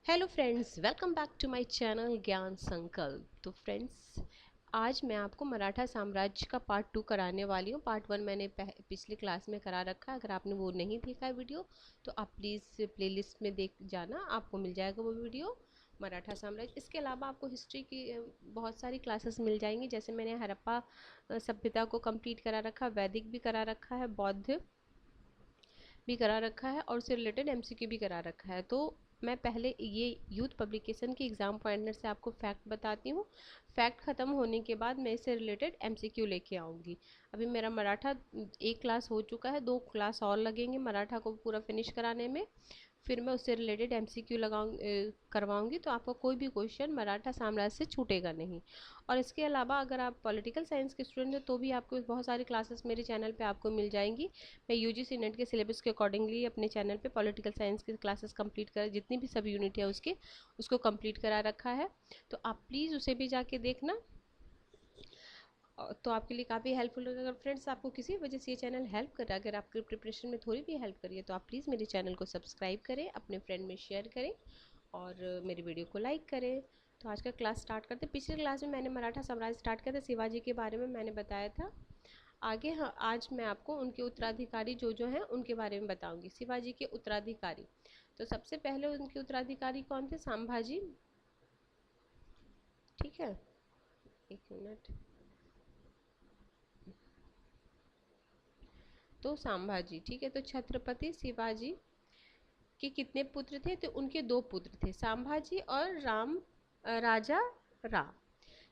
Hello friends, welcome back to my channel Gyan Sankalp. तो friends, आज मैं आपको मराठा साम्राज्य का पार्ट 2 कराने वाली हूँ। पार्ट 1 मैंने पिछली क्लास में करा रखा है। अगर आपने वो नहीं देखा है वीडियो तो आप प्लीज़ प्लेलिस्ट में देख जाना, आपको मिल जाएगा वो वीडियो मराठा साम्राज्य। इसके अलावा आपको हिस्ट्री की बहुत सारी क्लासेस मिल जाएंगी। जैसे मैंने हड़प्पा सभ्यता को कंप्लीट करा रखा, वैदिक भी करा रखा है, बौद्ध भी करा रखा है और उससे रिलेटेड एमसीक्यू भी करा रखा है। तो मैं पहले ये यूथ पब्लिकेशन की एग्ज़ाम पॉइंटर से आपको फैक्ट बताती हूँ। फैक्ट ख़त्म होने के बाद मैं इससे रिलेटेड एमसीक्यू लेके आऊँगी। अभी मेरा मराठा एक क्लास हो चुका है, 2 क्लास और लगेंगे मराठा को पूरा फिनिश कराने में। फिर मैं उससे रिलेटेड एमसीक्यू करवाऊंगी, तो आपका कोई भी क्वेश्चन मराठा साम्राज्य से छूटेगा नहीं। और इसके अलावा अगर आप पॉलिटिकल साइंस के स्टूडेंट हैं तो भी आपको बहुत सारी क्लासेस मेरे चैनल पे आपको मिल जाएंगी। मैं यूजीसी नेट के सिलेबस के अकॉर्डिंगली अपने चैनल पे पॉलिटिकल साइंस की क्लासेस कंप्लीट कर, जितनी भी सब यूनिट है उसको कंप्लीट करा रखा है। तो आप प्लीज़ उसे भी जाके देखना। तो आपके लिए काफ़ी हेल्पफुल होगा। अगर फ्रेंड्स आपको किसी वजह से ये चैनल हेल्प कर रहा है, अगर आपके प्रिपरेशन में थोड़ी भी हेल्प करिए, तो आप प्लीज़ मेरे चैनल को सब्सक्राइब करें, अपने फ्रेंड में शेयर करें और मेरी वीडियो को लाइक करें। तो आज का क्लास स्टार्ट करते हैं। पिछले क्लास में मैंने मराठा साम्राज्य स्टार्ट किया था, शिवाजी के बारे में मैंने बताया था। आगे हाँ, आज मैं आपको उनके उत्तराधिकारी जो हैं उनके बारे में बताऊंगी। शिवाजी के उत्तराधिकारी, तो सबसे पहले उनके उत्तराधिकारी कौन थे? संभाजी। ठीक है, एक मिनट। तो संभाजी, ठीक है। तो छत्रपति शिवाजी के कितने पुत्र थे? तो उनके 2 पुत्र थे, संभाजी और राजा राम।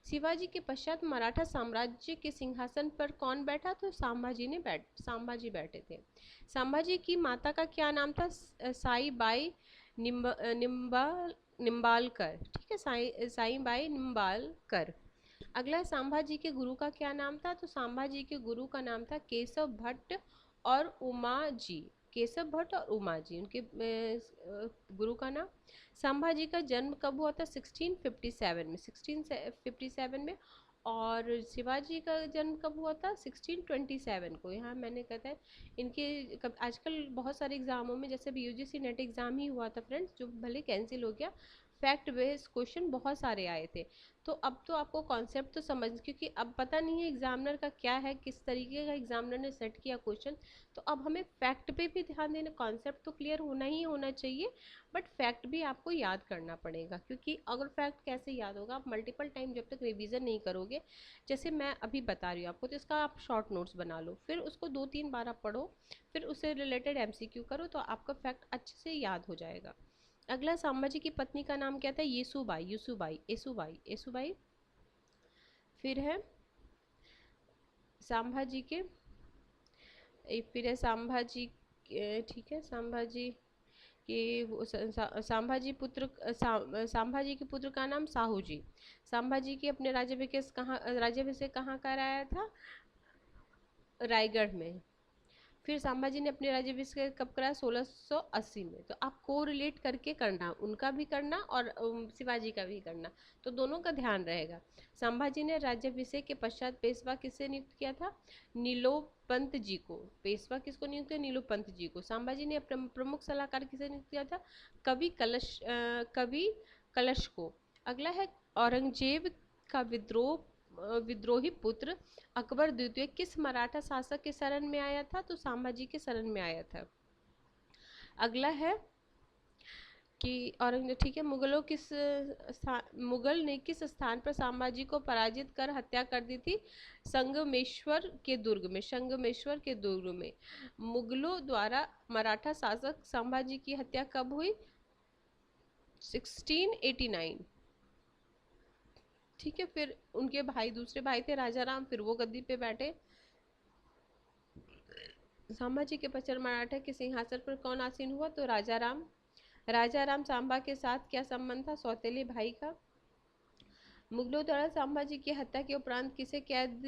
शिवाजी के पश्चात मराठा साम्राज्य के सिंहासन पर कौन बैठा? तो संभाजी बैठे थे। संभाजी की माता का क्या नाम था? Psi by Nimbalkar. ठीक है, साई बाई निम्बालकर। अगला, संभाजी के गुरु का क्या नाम था? तो संभाजी के गुरु का नाम था केशव भट्ट और उमा जी। केशव भट्ट और उमा जी उनके गुरु का नाम। संभाजी का जन्म कब हुआ था? 1657 में, 1657 में। और शिवाजी का जन्म कब हुआ था? 1627 को। यहाँ मैंने कहता है इनके आजकल बहुत सारे एग्जामों में, जैसे अभी यूजीसी नेट एग्जाम ही हुआ था फ्रेंड्स, जो भले कैंसिल हो गया, फैक्ट बेस्ड क्वेश्चन बहुत सारे आए थे। तो अब तो आपको कॉन्सेप्ट तो समझ, क्योंकि अब पता नहीं है एग्जामिनर का क्या है, किस तरीके का एग्जामिनर ने सेट किया क्वेश्चन। तो अब हमें फैक्ट पे भी ध्यान देना। कॉन्सेप्ट तो क्लियर होना ही होना चाहिए, बट फैक्ट भी आपको याद करना पड़ेगा। क्योंकि अगर फैक्ट कैसे याद होगा? आप मल्टीपल टाइम जब तक रिवीजन नहीं करोगे, जैसे मैं अभी बता रही हूँ आपको, तो इसका आप शॉर्ट नोट्स बना लो, फिर उसको 2-3 बार आप पढ़ो, फिर उससे रिलेटेड एमसीक्यू करो, तो आपका फैक्ट अच्छे से याद हो जाएगा। अगला, संभाजी की पत्नी का नाम क्या था? येसुबाई, यूसुबाई, येसुबाई, येसुबाई। फिर है संभाजी के, फिर है संभाजी, ठीक है, संभाजी के संभाजी के पुत्र का नाम साहू जी। संभाजी के अपने राज्याभिषेक कहाँ कराया था? रायगढ़ में। फिर संभाजी ने अपने राज्याभिषेक कब करा? 1680 में। तो आप को रिलेट करके करना, उनका भी करना और शिवाजी का भी करना, तो दोनों का ध्यान रहेगा। संभाजी ने राज्याभिषेक के पश्चात पेशवा किसे नियुक्त किया था? नीलोपंत जी को। पेशवा किसको नियुक्त किया? नीलोपंत जी को। संभाजी ने प्रमुख सलाहकार किसे नियुक्त किया था? कवि कलश को। अगला है, औरंगजेब का विद्रोही पुत्र अकबर द्वितीय किस मराठा शासक के शरण में आया था? तो संभाजी के शरण में आया था। अगला है कि औरंगजेब, ठीक है, मुगल ने किस स्थान पर संभाजी को पराजित कर हत्या कर दी थी? संगमेश्वर के दुर्ग में, संगमेश्वर के दुर्ग में। मुगलों द्वारा मराठा शासक संभाजी की हत्या कब हुई? 1689। ठीक है, फिर उनके भाई, दूसरे भाई थे राजा राम, फिर वो गद्दी पे बैठे। संभाजी के पश्चात मराठा के सिंहासन पर कौन आसीन हुआ? तो राजा राम। राजा राम सांबा के साथ क्या संबंध था? सौतेले भाई का। मुगलों द्वारा संभाजी की हत्या के उपरांत किसे कैद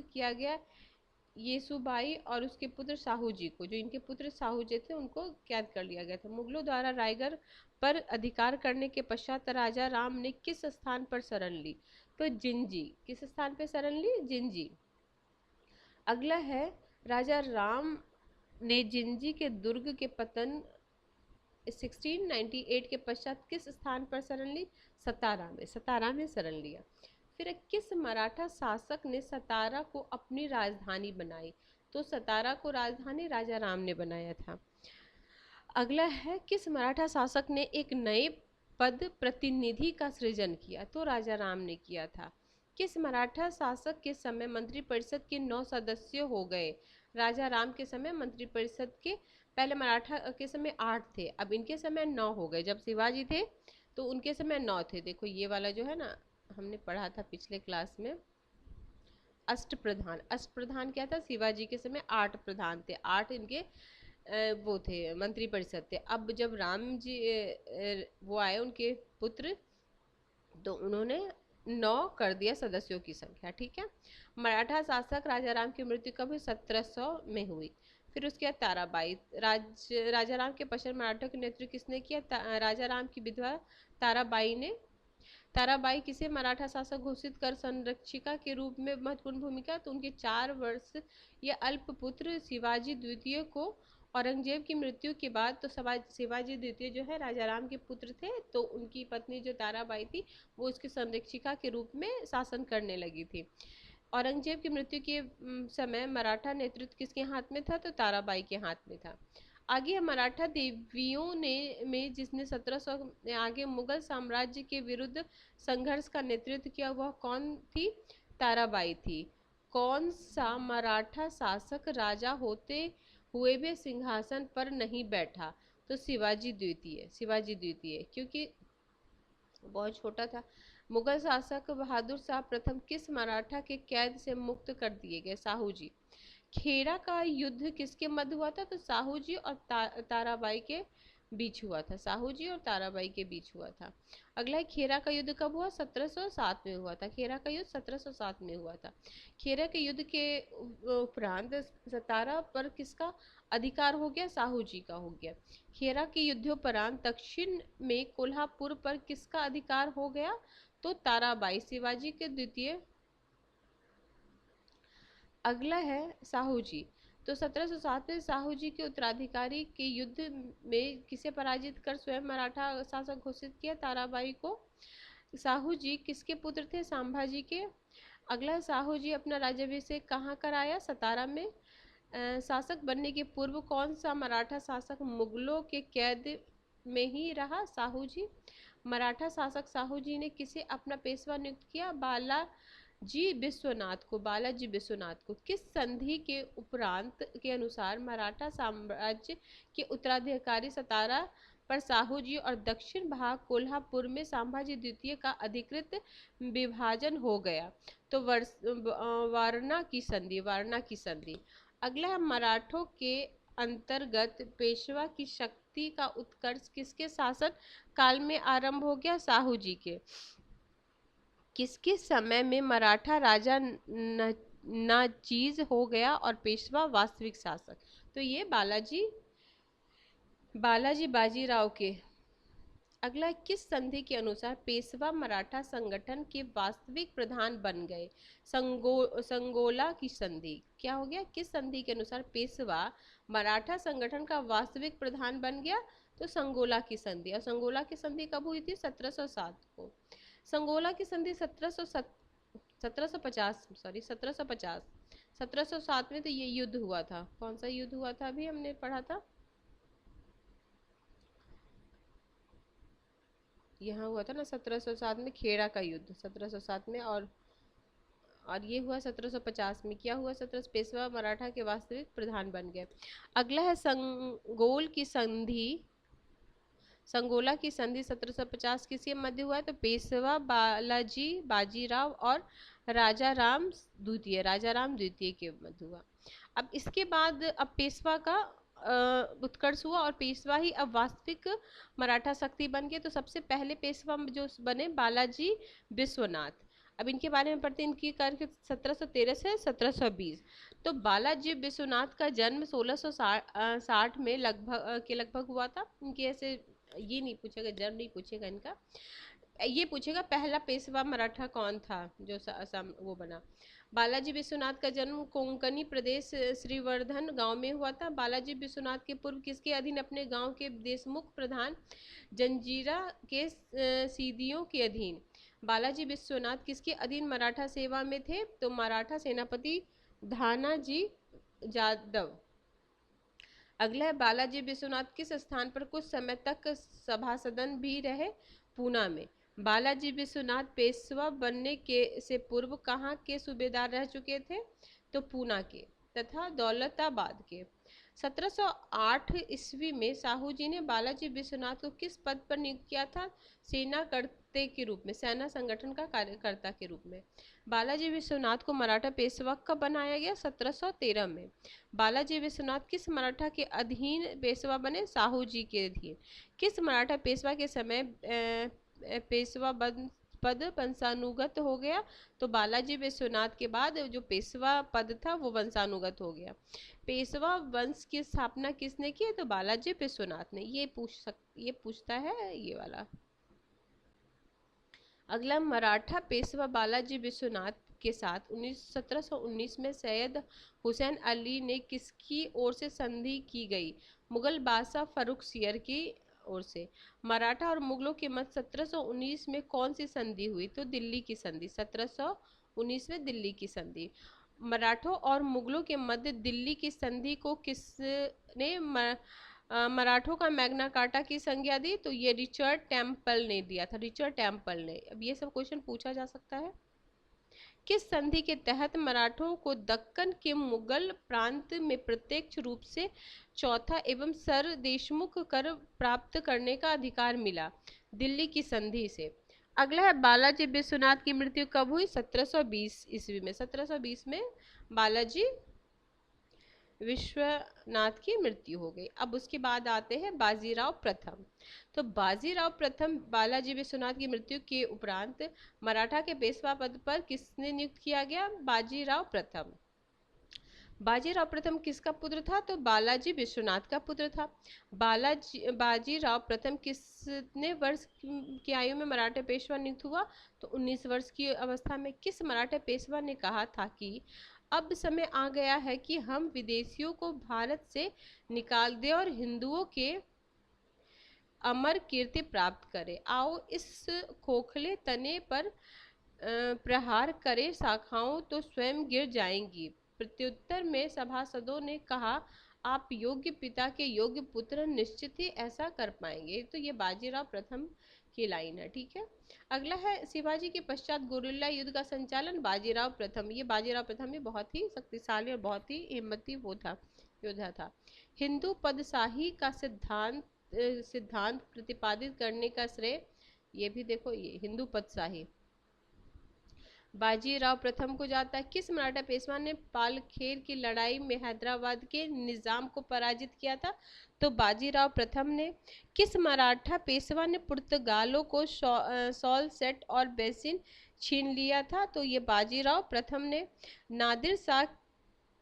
किया गया? येसुबाई और उसके पुत्र साहू जी को। जो इनके पुत्र साहू जी थे उनको कैद कर लिया गया था। मुगलों द्वारा रायगढ़ पर अधिकार करने के पश्चात राजा राम ने किस स्थान पर शरण ली? तो जिंजी। किस स्थान पर शरण ली? जिंजी। अगला है, राजा राम ने जिंजी के दुर्ग के पतन 1698 के पश्चात किस स्थान पर शरण ली? सतारा में शरण लिया। फिर किस मराठा शासक ने सतारा को अपनी राजधानी बनाई? तो सतारा को राजधानी राजा राम ने बनाया था। अगला है किस मराठा शासक ने एक नए पद प्रतिनिधि का सृजन किया? तो राजा राम ने किया था। किस मराठा शासक के समय मंत्रिपरिषद के 9 सदस्य हो गए? राजा राम के समय मंत्रिपरिषद के, पहले मराठा के समय 8 थे, अब इनके समय 9 हो गए। जब शिवाजी थे तो उनके समय 9 थे। देखो ये वाला जो है ना, हमने पढ़ा था पिछले क्लास में, अष्टप्रधान। अष्टप्रधान क्या था? शिवाजी के समय 8 प्रधान थे, 8 इनके वो थे, मंत्रिपरिषद थे। अब जब राम जी वो आए उनके पुत्र, तो उन्होंने 9 कर दिया सदस्यों की संख्या। ठीक है। मराठा शासक राजा राम की मृत्यु कब हुई? 1700 में हुई। फिर उसके बाद ताराबाई। राजा राम के पश्चात मराठों का नेतृत्व किसने किया? राजा राम की विधवा ताराबाई ने। ताराबाई किसे मराठा शासक घोषित कर संरक्षिका के रूप में महत्वपूर्ण भूमिका? तो उनके 4 वर्ष या अल्प पुत्र शिवाजी द्वितीय को औरंगजेब की मृत्यु के बाद, तो शिवाजी द्वितीय जो है राजा राम के पुत्र थे, तो उनकी पत्नी जो ताराबाई थी वो उसकी संरक्षिका के रूप में शासन करने लगी थी। औरंगजेब की मृत्यु के समय मराठा नेतृत्व किसके हाथ में था? तो ताराबाई के हाथ में था। आगे मराठा देवियों ने में जिसने 1700 आगे मुगल साम्राज्य के विरुद्ध संघर्ष का नेतृत्व किया, वह कौन थी? ताराबाई थी। कौन सा मराठा शासक राजा होते हुए भी सिंहासन पर नहीं बैठा? तो शिवाजी द्वितीय। शिवाजी द्वितीय क्योंकि बहुत छोटा था। मुगल शासक बहादुर शाह प्रथम किस मराठा के कैद से मुक्त कर दिए गए? साहू जी। खेड़ा का युद्ध किसके मध्य हुआ था? तो साहू जी और ताराबाई के बीच हुआ था। साहू जी और ताराबाई के बीच हुआ था। अगला है खेड़ा का युद्ध कब हुआ? 1707 में हुआ था। खेड़ा का युद्ध 1707 में हुआ था। खेड़ा के युद्ध के उपरांत सतारा पर किसका अधिकार हो गया? साहू जी का हो गया। खेड़ा के युद्धोपरांत दक्षिण में कोल्हापुर पर किसका अधिकार हो गया? तो ताराबाई, शिवाजी के द्वितीय। अगला है साहू जी। तो 1707 में साहू जी के उत्तराधिकारी के युद्ध में किसे पराजित कर स्वयं मराठा शासक घोषित किया? ताराबाई को। साहू जी किसके पुत्र थे? संभाजी के। अगला, साहू जी अपना राज्याभिषेक कहाँ कराया? सतारा में। शासक बनने के पूर्व कौन सा मराठा शासक मुगलों के कैद में ही रहा? साहू जी। मराठा शासक साहू जी ने किसे अपना पेशवा नियुक्त किया? बालाजी विश्वनाथ को। बालाजी विश्वनाथ को। किस संधि के उपरांत के अनुसार मराठा साम्राज्य के उत्तराधिकारी सतारा पर साहू जी और दक्षिण भाग कोल्हापुर में संभाजी द्वितीय का अधिकृत विभाजन हो गया? तो वारणा की संधि। वारणा की संधि। अगला है मराठों के अंतर्गत पेशवा की शक्ति का उत्कर्ष किसके शासन काल में आरंभ हो गया? साहू जी के। किसके समय में मराठा राजा नाचीज हो गया और पेशवा वास्तविक शासक? तो ये बालाजी बाजीराव के। अगला, किस संधि के अनुसार पेशवा मराठा संगठन के वास्तविक प्रधान बन गए? संगोला की संधि। क्या हो गया? किस संधि के अनुसार पेशवा मराठा संगठन का वास्तविक प्रधान बन गया? तो संगोला की संधि। और संगोला की संधि कब हुई थी? 1707 को। संगोला की संधि 1707 में तो ये युद्ध हुआ था। कौन सा युद्ध हुआ था? अभी हमने पढ़ा था, यहाँ हुआ था ना 1707 में, खेड़ा का युद्ध 1707 में। और ये हुआ 1750 में। क्या हुआ? पेशवा मराठा के वास्तविक प्रधान बन गए। अगला है संगोल की संधि। संगोला की संधि 1750 किसके मध्य हुआ है? तो पेशवा बालाजी बाजीराव और राजा राम द्वितीय के मध्य हुआ। अब इसके बाद अब पेशवा का उत्कर्ष हुआ और पेशवा ही अब वास्तविक मराठा शक्ति बन गए। तो सबसे पहले पेशवा जो बने बालाजी विश्वनाथ। अब इनके बारे में पढ़ते हैं। इनकी कार्य 1713 से 1720। तो बालाजी विश्वनाथ का जन्म 1660 में लगभग हुआ था। इनके ऐसे ये नहीं पूछेगा, जन्म नहीं पूछेगा इनका। ये पूछेगा पहला पेशवा मराठा कौन था जो वो बना। बालाजी विश्वनाथ का जन्म कोंकणी प्रदेश श्रीवर्धन गांव में हुआ था। बालाजी विश्वनाथ के पूर्व किसके अधीन अपने गांव के देशमुख प्रधान जंजीरा के सीदियों के अधीन। बालाजी विश्वनाथ किसके अधीन मराठा सेवा में थे, तो मराठा सेनापति धानाजी जादव। अगला है बालाजी विश्वनाथ किस स्थान पर कुछ समय तक सभासदन भी रहे, पूना में। बालाजी विश्वनाथ पेशवा बनने के से पूर्व कहाँ के सूबेदार रह चुके थे, तो पूना के तथा दौलताबाद के। 1708 ईस्वी में साहू जी ने बालाजी विश्वनाथ को किस पद पर नियुक्त किया था, सेना करते के रूप में, सेना संगठन का कार्यकर्ता के रूप में। बालाजी विश्वनाथ को मराठा पेशवा कब बनाया गया, 1713 में। बालाजी विश्वनाथ किस मराठा के अधीन पेशवा बने, साहू जी के अधीन। किस मराठा पेशवा के समय पेशवा पद वंशानुगत हो गया, तो बालाजी विश्वनाथ के बाद जो पेशवा पद था वो वंशानुगत हो गया। पेशवा वंश की स्थापना किसने की, तो बालाजी विश्वनाथ ने। ये पूछता है ये वाला। अगला, मराठा पेशवा बालाजी विश्वनाथ के साथ 1719 में सैयद हुसैन अली ने किसकी ओर से संधि की गई, मुगल बादशाह फर्रुखसियर की ओर से। मराठा और मुगलों के मध्य 1719 में कौन सी संधि हुई, तो दिल्ली की संधि। 1719 में दिल्ली की संधि। मराठों और मुगलों के मध्य दिल्ली की संधि को किसने मराठों का मैग्ना कार्टा की संज्ञा दी, तो ये रिचर्ड टेम्पल ने दिया था, रिचर्ड टेम्पल ने। अब ये सब क्वेश्चन पूछा जा सकता है। किस संधि के तहत मराठों को दक्कन के मुगल प्रांत में प्रत्यक्ष रूप से चौथा एवं सर देशमुख कर प्राप्त करने का अधिकार मिला, दिल्ली की संधि से। अगला है बालाजी विश्वनाथ की मृत्यु कब हुई, 1720 ईस्वी में। 1720 में बालाजी विश्वनाथ की मृत्यु हो गई। अब उसके बाद आते हैं बाजीराव प्रथम। तो बाजीराव प्रथम बालाजी विश्वनाथ की मृत्यु के उपरांत मराठा के पेशवा पद पर किसने नियुक्त किया गया, बाजीराव प्रथम। बाजीराव प्रथम किसका पुत्र था, तो बालाजी विश्वनाथ का पुत्र था। बाजीराव प्रथम कितने वर्ष की आयु में मराठा पेशवा नियुक्त हुआ, तो 19 वर्ष की अवस्था में। किस मराठा पेशवा ने कहा था कि अब समय आ गया है कि हम विदेशियों को भारत से निकाल दें और हिंदुओं के अमर कीर्ति प्राप्त करें। आओ इस खोखले तने पर प्रहार करे, शाखाओं तो स्वयं गिर जाएंगी। प्रत्युत्तर में सभासदों ने कहा, आप योग्य पिता के योग्य पुत्र निश्चित ही ऐसा कर पाएंगे। तो ये बाजीराव प्रथम की लाइन है, ठीक है। अगला है शिवाजी के पश्चात गुरिल्ला युद्ध का संचालन, बाजीराव प्रथम। ये बाजीराव प्रथम ये बहुत ही शक्तिशाली और बहुत ही हिम्मती वो था, योद्धा था। हिंदू पदशाही का सिद्धांत प्रतिपादित करने का श्रेय, ये भी देखो, ये हिंदू पदशाही बाजीराव प्रथम को जाता है। किस मराठा पेशवा ने पालखेर की लड़ाई में हैदराबाद के निजाम को पराजित किया था, तो बाजीराव प्रथम ने। किस मराठा पेशवा ने पुर्तगालों को सॉलसेट और बेसिन छीन लिया था, तो ये बाजीराव प्रथम ने। नादिर शाह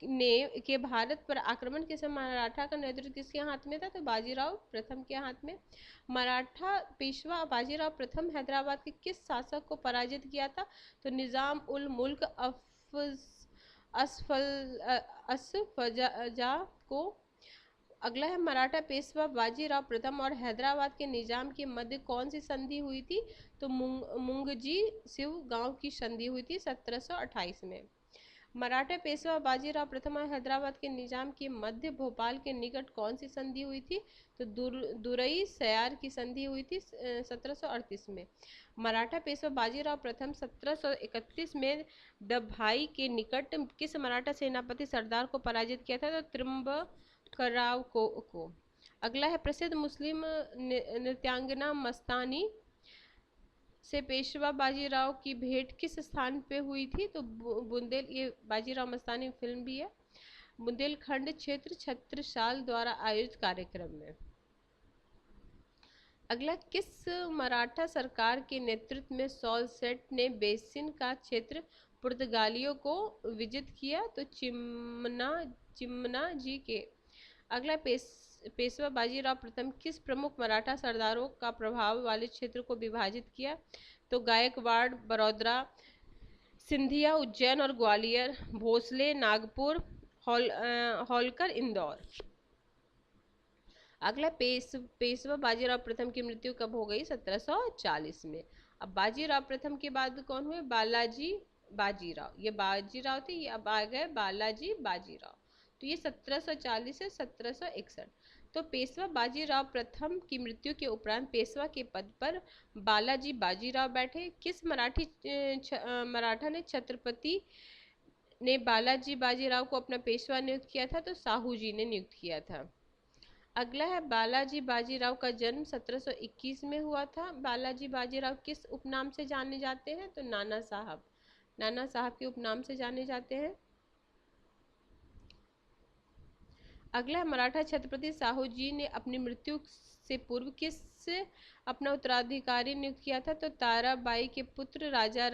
के भारत पर आक्रमण के समय मराठा का नेतृत्व किसके हाथ में था, तो बाजीराव प्रथम के हाथ में। मराठा पेशवा बाजीराव प्रथम हैदराबाद के किस शासक को पराजित किया था, तो निजाम उल मुल्क असफजा को। अगला है मराठा पेशवा बाजीराव प्रथम और हैदराबाद के निजाम के मध्य कौन सी संधि हुई थी, तो मुंगजी शिव गांव की संधि हुई थी 1728 में। मराठा पेशवा बाजीराव प्रथम और हैदराबाद के निजाम के मध्य भोपाल के निकट कौन सी संधि हुई थी, तो दुरई सयार की संधि हुई थी 1738 में। मराठा पेशवा बाजीराव प्रथम 1731 में दभाई के निकट किस मराठा सेनापति सरदार को पराजित किया था, तो त्र्यंबकराव को। अगला है प्रसिद्ध मुस्लिम नृत्यांगना मस्तानी से पेशवा बाजीराव की भेंट किस स्थान पे हुई थी, तो बुंदेल, ये बाजीराव मस्तानी फिल्म भी है, बुंदेलखंड क्षेत्र छत्रसाल द्वारा आयोजित कार्यक्रम में। अगला, किस मराठा सरकार के नेतृत्व में सॉलसेट ने बेसिन का क्षेत्र पुर्तगालियों को विजित किया, तो चिमना जी के। अगला, पेशवा बाजीराव प्रथम किस प्रमुख मराठा सरदारों का प्रभाव वाले क्षेत्र को विभाजित किया? तो गायकवाड़ बड़ौदा, सिंधिया उज्जैन और ग्वालियर, भोसले नागपुर, होलकर इंदौर। अगला पेशवा बाजीराव प्रथम की मृत्यु कब हो गई? 1740 में। अब बाजीराव प्रथम के बाद कौन हुए? बालाजी बाजीराव। ये बाजीराव थे, ये अब आ गए बालाजी बाजीराव। तो ये 1740 से 1761। तो पेशवा बाजीराव प्रथम की मृत्यु के उपरांत पेशवा के पद पर बालाजी बाजीराव बैठे। किस मराठा ने छत्रपति ने बालाजी बाजीराव को अपना पेशवा नियुक्त किया था? तो साहू जी ने नियुक्त किया था। अगला है बालाजी बाजीराव का जन्म 1721 में हुआ था। बालाजी बाजीराव किस उपनाम से जाने जाते हैं? तो नाना साहब। नाना साहब के उपनाम से जाने जाते हैं। अगला है मराठा छत्रपति साहू जी ने अपनी मृत्यु से पूर्व किस अपना उत्तराधिकारी नियुक्त किया था? तो ताराबाई के पुत्र राजा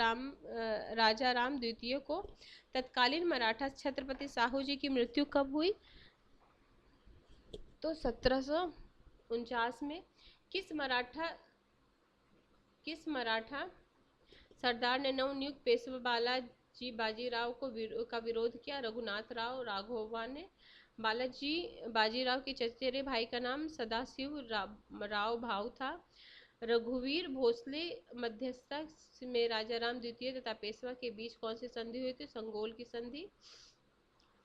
राम द्वितीय को। तत्कालीन मराठा छत्रपति साहू जी की मृत्यु कब हुई? तो 1749 में। किस मराठा सरदार ने नवनियुक्त पेशवा बालाजी बाजीराव का विरोध किया? रघुनाथ राव राघोबा ने। बालाजी बाजीराव के चचेरे भाई का नाम सदाशिव राव भाऊ था। रघुवीर भोसले मध्यस्थता में राजाराम द्वितीय तथा पेशवा के बीच कौन सी संधि हुई थी? संगोल की संधि।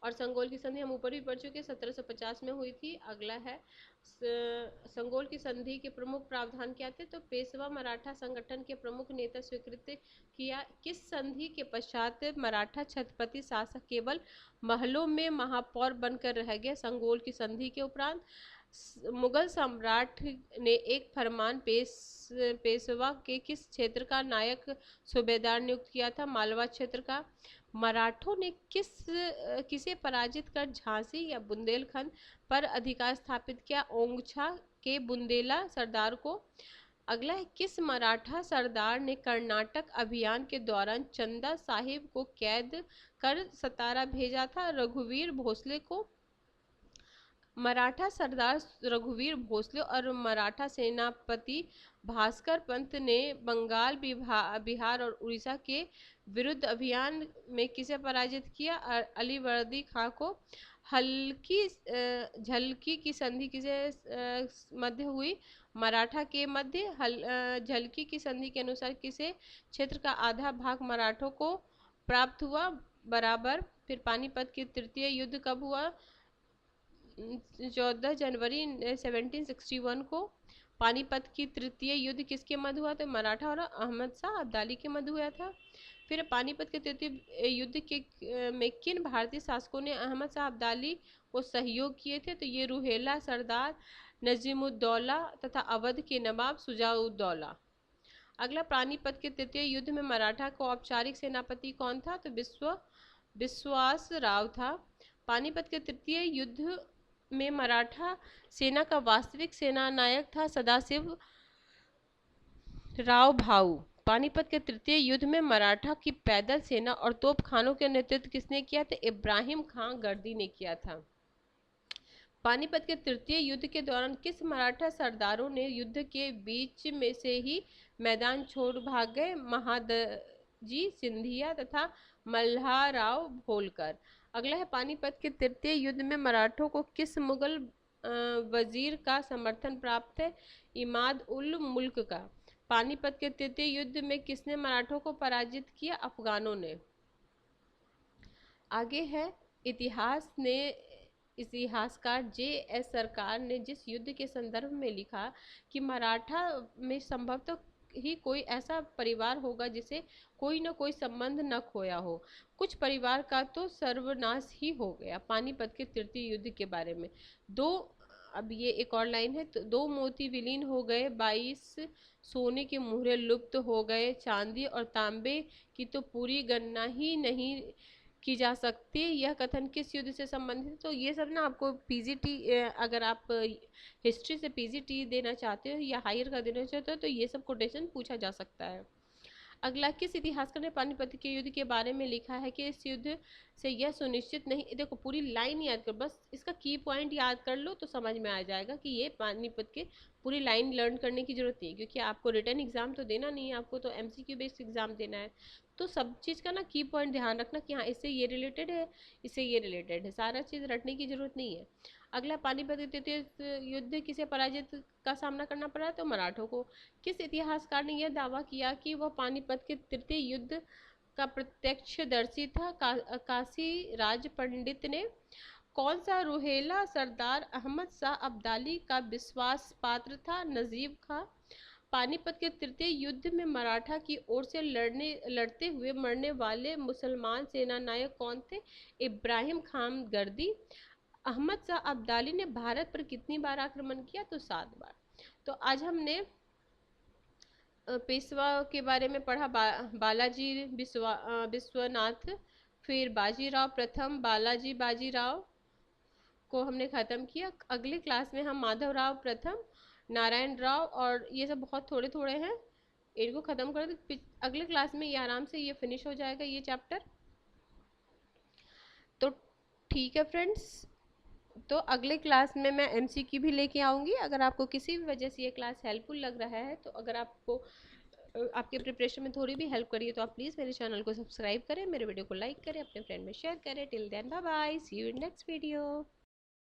और संगोल की संधि हम ऊपर भी पढ़ चुके, 1750 में हुई थी। अगला है संगोल की संधि के प्रमुख प्रावधान क्या थे? तो पेशवा मराठा संगठन के प्रमुख नेता स्वीकृत किया। किस संधि के पश्चात मराठा छत्रपति शासक केवल महलों में महापौर बनकर रह गए? संगोल की संधि के उपरांत मुगल सम्राट ने एक फरमान पेशवा के किस क्षेत्र का नायक सूबेदार नियुक्त किया था? मालवा क्षेत्र का। मराठों ने किसे पराजित कर झांसी या बुंदेलखंड पर अधिकार स्थापित किया? ओंगछा के बुंदेला सरदार को। अगला है किस मराठा सरदार ने कर्नाटक अभियान के दौरान चंदा साहिब को कैद कर सतारा भेजा था? रघुवीर भोसले को। मराठा सरदार रघुवीर भोसले और मराठा सेनापति भास्कर पंत ने बंगाल, बिहार और उड़ीसा के विरुद्ध अभियान में किसे पराजित किया? अलीवर्दी खां को। झलकी की संधि किसे मध्य हुई? मराठा के मध्य। झलकी की संधि के अनुसार किसे क्षेत्र का आधा भाग मराठों को प्राप्त हुआ? बराबर। फिर पानीपत के तृतीय युद्ध कब हुआ? 14 जनवरी 1761 को। पानीपत की तृतीय युद्ध किसके मध्य हुआ? तो मराठा और अहमद शाह अब्दाली के मध्य हुआ था। फिर पानीपत के तृतीय युद्ध में किन भारतीय शासकों ने अहमद शाह अब्दाली को सहयोग किए थे? तो ये रुहेला सरदार नजीमुद्दौला तथा अवध के नवाब शुजाउद्दौला। अगला पानीपत के तृतीय युद्ध में मराठा को औपचारिक सेनापति कौन था? तो विश्वास राव था। पानीपत के तृतीय युद्ध में मराठा सेना का वास्तविक सेना नायक था सदाशिव राव भाऊ। पानीपत के तृतीय युद्ध में मराठा की पैदल सेना और तोपखानों के नेतृत्व किसने किया था? इब्राहिम खां गर्दी ने किया था। पानीपत के तृतीय युद्ध के दौरान किस मराठा सरदारों ने युद्ध के बीच में से ही मैदान छोड़ भाग गए? महादजी सिंधिया तथा मल्हाराव होलकर। अगला है पानीपत के तृतीय युद्ध में मराठों को किस मुगल वजीर का समर्थन प्राप्त है? इमाद उल मुल्क का। पानीपत के तृतीय युद्ध में किसने मराठों को पराजित किया? अफगानों ने। आगे है इतिहासकार जे.एस. सरकार ने जिस युद्ध के संदर्भ में लिखा कि मराठा में संभवतः ही कोई ऐसा परिवार होगा जिसे कोई न कोई संबंध न खोया हो, कुछ परिवार का तो सर्वनाश ही हो गया। पानीपत के तृतीय युद्ध के बारे में अब ये एक और लाइन है। तो 2 मोती विलीन हो गए, 22 सोने के मुहरे लुप्त हो गए, चांदी और तांबे की तो पूरी गणना ही नहीं की जा सकती। यह कथन किस युद्ध से संबंधित है? तो ये सब ना आपको पीजीटी, अगर आप हिस्ट्री से पीजीटी देना चाहते हो या हायर का देना चाहते हो तो ये सब कोटेशन पूछा जा सकता है। अगला, किस इतिहासकार ने पानीपत के युद्ध के बारे में लिखा है कि इस युद्ध से यह सुनिश्चित नहीं, देखो पूरी लाइन याद कर, बस इसका की पॉइंट याद कर लो तो समझ में आ जाएगा कि ये पानीपत के, पूरी लाइन लर्न करने की जरूरत नहीं है, क्योंकि आपको रिटर्न एग्जाम तो देना नहीं है, आपको तो एमसीक्यू बेस्ड एग्जाम देना है। तो सब चीज़ का ना की पॉइंट ध्यान रखना कि हाँ इससे ये रिलेटेड है, इससे ये रिलेटेड है, सारा चीज़ रटने की जरूरत नहीं है। अगला, पानीपत तृतीय युद्ध किसे पराजित का सामना करना पड़ा, तो मराठों को। किस इतिहासकार ने यह दावा किया कि वह पानीपत के तृतीय युद्ध का प्रत्यक्षदर्शी था, काशी राज पंडित ने। कौन सा रोहेला सरदार अहमद शाह अब्दाली का विश्वास पात्र था, नजीब खां। पानीपत के तृतीय युद्ध में मराठा की ओर से लड़ते हुए मरने वाले मुसलमान सेना नायक कौन थे, इब्राहिम खान गर्दी। अहमद शाह अब्दाली ने भारत पर कितनी बार आक्रमण किया, तो 7 बार। तो आज हमने पेशवा के बारे में पढ़ा, बालाजी विश्वनाथ, फिर बाजीराव प्रथम, बालाजी बाजीराव को हमने खत्म किया। अगली क्लास में हम माधवराव प्रथम, नारायण राव, और ये सब बहुत थोड़े थोड़े हैं, इनको खत्म कर दो। अगले क्लास में ये आराम से ये फिनिश हो जाएगा ये चैप्टर। तो ठीक है फ्रेंड्स, तो अगले क्लास में मैं एमसीक्यू भी लेके आऊँगी। अगर आपको किसी भी वजह से ये क्लास हेल्पफुल लग रहा है, तो अगर आपको आपके प्रिपरेशन में थोड़ी भी हेल्प करिए, तो आप प्लीज़ मेरे चैनल को सब्सक्राइब करें, मेरे वीडियो को लाइक करें, अपने फ्रेंड में शेयर करें। Till then bye bye, see you in next video.